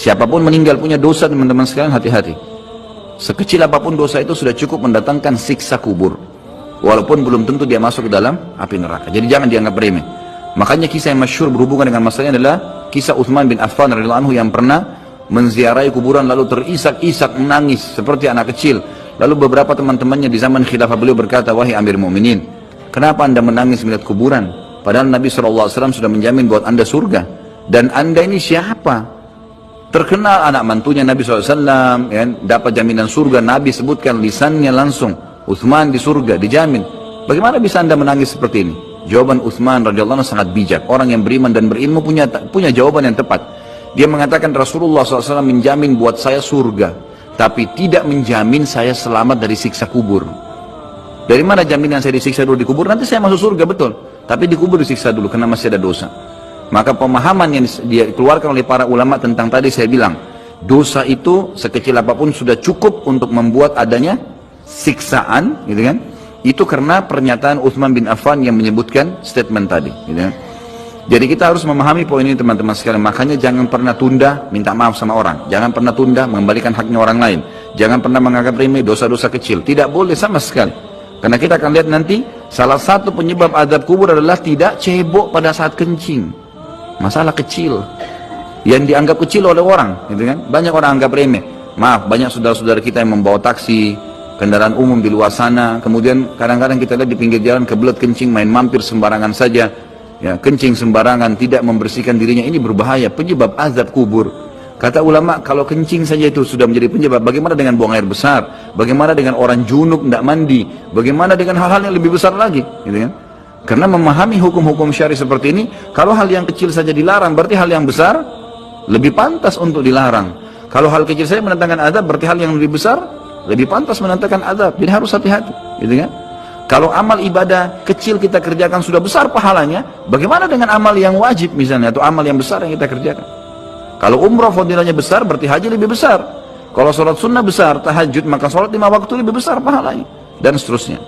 Siapapun meninggal punya dosa, teman-teman sekalian, hati-hati. Sekecil apapun dosa itu sudah cukup mendatangkan siksa kubur. Walaupun belum tentu dia masuk ke dalam api neraka. Jadi jangan dianggap remeh. Makanya kisah yang masyhur berhubungan dengan masalahnya adalah kisah Utsman bin Affan radhiyallahu anhu yang pernah menziarahi kuburan lalu terisak-isak menangis seperti anak kecil. Lalu beberapa teman-temannya di zaman khilafah beliau berkata, "Wahai Amir Mu'minin, kenapa anda menangis melihat kuburan? Padahal Nabi SAW sudah menjamin buat anda surga. Dan anda ini siapa? Terkenal anak mantunya Nabi SAW, ya, dapat jaminan surga. Nabi sebutkan lisannya langsung, Utsman di surga, dijamin. Bagaimana bisa anda menangis seperti ini?" Jawaban Utsman radhiyallahu anhu sangat bijak. Orang yang beriman dan berilmu punya jawaban yang tepat. Dia mengatakan, Rasulullah SAW menjamin buat saya surga, tapi tidak menjamin saya selamat dari siksa kubur. Dari mana jaminan saya disiksa dulu di kubur? Nanti saya masuk surga, betul. Tapi di kubur disiksa dulu karena masih ada dosa. Maka pemahaman yang dia keluarkan oleh para ulama tentang tadi saya bilang, dosa itu sekecil apapun sudah cukup untuk membuat adanya siksaan, gitu kan? Itu karena pernyataan Utsman bin Affan yang menyebutkan statement tadi, gitu kan? Jadi kita harus memahami poin ini, teman-teman sekalian. Makanya jangan pernah tunda minta maaf sama orang. Jangan pernah tunda mengembalikan haknya orang lain. Jangan pernah menganggap remeh dosa-dosa kecil. Tidak boleh sama sekali. Karena kita akan lihat nanti salah satu penyebab azab kubur adalah tidak cebok pada saat kencing. Masalah kecil yang dianggap kecil oleh orang, gitu kan? Banyak orang anggap remeh. Maaf, banyak saudara-saudara kita yang membawa taksi, kendaraan umum di luar sana, kemudian kadang-kadang kita lihat di pinggir jalan kebelet kencing, main mampir sembarangan saja, ya, kencing sembarangan, tidak membersihkan dirinya. Ini berbahaya, penyebab azab kubur. Kata ulama, kalau kencing saja itu sudah menjadi penyebab, bagaimana dengan buang air besar? Bagaimana dengan orang junub tidak mandi? Bagaimana dengan hal-hal yang lebih besar lagi, gitu kan? Karena memahami hukum-hukum syari seperti ini, kalau hal yang kecil saja dilarang, berarti hal yang besar lebih pantas untuk dilarang. Kalau hal kecil saja mendatangkan azab, berarti hal yang lebih besar lebih pantas mendatangkan azab. Jadi harus hati-hati, gitu kan? Kalau amal ibadah kecil kita kerjakan sudah besar pahalanya, bagaimana dengan amal yang wajib misalnya, atau amal yang besar yang kita kerjakan? Kalau umrah fadilahnya besar, berarti haji lebih besar. Kalau sholat sunnah besar, tahajud, maka sholat 5 waktu lebih besar pahalanya, dan seterusnya.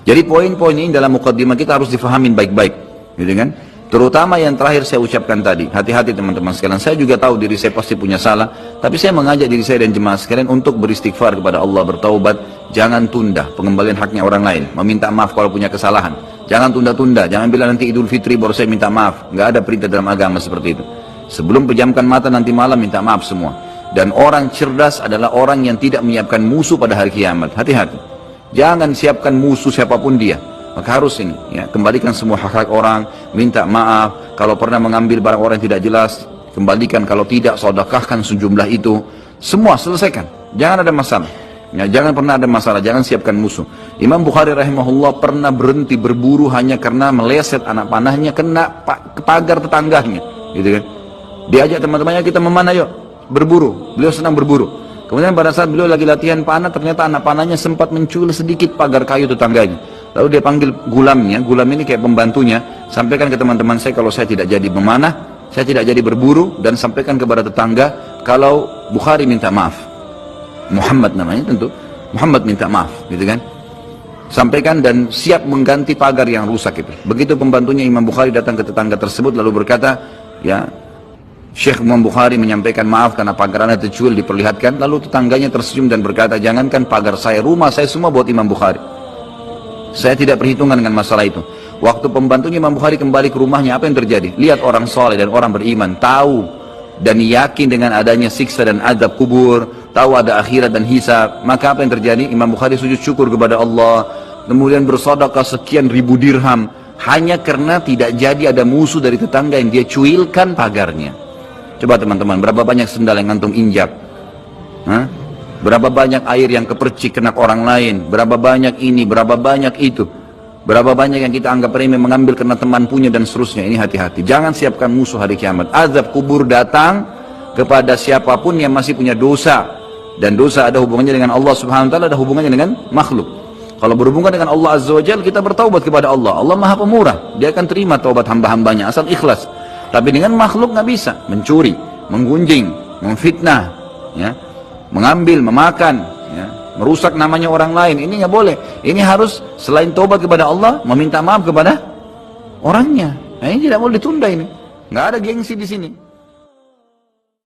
Jadi poin-poin ini dalam mukaddimah kita harus difahamin baik-baik, gitu kan? Terutama yang terakhir saya ucapkan tadi, hati-hati teman-teman sekalian. Saya juga tahu diri saya pasti punya salah, tapi saya mengajak diri saya dan jemaah sekalian untuk beristighfar kepada Allah, bertaubat. Jangan tunda pengembalian haknya orang lain, meminta maaf kalau punya kesalahan. Jangan tunda-tunda, jangan bilang nanti Idul Fitri baru saya minta maaf. Nggak ada perintah dalam agama seperti itu. Sebelum pejamkan mata nanti malam minta maaf semua. Dan orang cerdas adalah orang yang tidak menyiapkan musuh pada hari kiamat. Hati-hati. Jangan siapkan musuh siapapun dia. Maka harus ini, ya, kembalikan semua hak-hak orang, minta maaf. Kalau pernah mengambil barang orang yang tidak jelas, kembalikan. Kalau tidak, sedekahkan sejumlah itu. Semua selesaikan. Jangan ada masalah. Ya, jangan pernah ada masalah. Jangan siapkan musuh. Imam Bukhari rahimahullah pernah berhenti berburu hanya karena meleset anak panahnya kena pagar tetangganya, gitu kan? Diajak teman-temannya, kita memanah yuk, berburu. Beliau senang berburu. Kemudian pada saat beliau lagi latihan panah, ternyata anak panahnya sempat mencul sedikit pagar kayu tetangganya. Lalu dia panggil gulamnya, gulam ini kayak pembantunya, sampaikan ke teman-teman saya kalau saya tidak jadi memanah, saya tidak jadi berburu, dan sampaikan kepada tetangga kalau Bukhari minta maaf. Muhammad namanya tentu, Muhammad minta maaf, gitu kan? Sampaikan dan siap mengganti pagar yang rusak itu. Begitu pembantunya Imam Bukhari datang ke tetangga tersebut lalu berkata, ya, Syekh Imam Bukhari menyampaikan maaf karena pagar Anda tercuil diperlihatkan. Lalu tetangganya tersenyum dan berkata, jangankan pagar saya, rumah saya semua buat Imam Bukhari. Saya tidak perhitungan dengan masalah itu. Waktu pembantunya Imam Bukhari kembali ke rumahnya, apa yang terjadi? Lihat orang soleh dan orang beriman, tahu dan yakin dengan adanya siksa dan azab kubur, tahu ada akhirat dan hisab. Maka apa yang terjadi? Imam Bukhari sujud syukur kepada Allah, kemudian bersedekah sekian ribu dirham, hanya karena tidak jadi ada musuh dari tetangga yang dia cuilkan pagarnya. Coba teman-teman, berapa banyak sendal yang antum injak? Hah? Berapa banyak air yang kepercik kena orang lain? Berapa banyak ini, berapa banyak itu? Berapa banyak yang kita anggap remeh mengambil karena teman punya dan seterusnya. Ini hati-hati. Jangan siapkan musuh hari kiamat. Azab kubur datang kepada siapapun yang masih punya dosa. Dan dosa ada hubungannya dengan Allah subhanahu wa ta'ala, ada hubungannya dengan makhluk. Kalau berhubungan dengan Allah azza wa jalla, kita bertaubat kepada Allah. Allah maha pemurah. Dia akan terima taubat hamba-hambanya asal ikhlas. Tapi dengan makhluk nggak bisa, mencuri, menggunjing, memfitnah, ya, mengambil, memakan, ya, merusak namanya orang lain. Ini nggak boleh. Ini harus selain taubat kepada Allah, meminta maaf kepada orangnya. Nah, ini tidak boleh ditunda ini. Nggak ada gengsi di sini.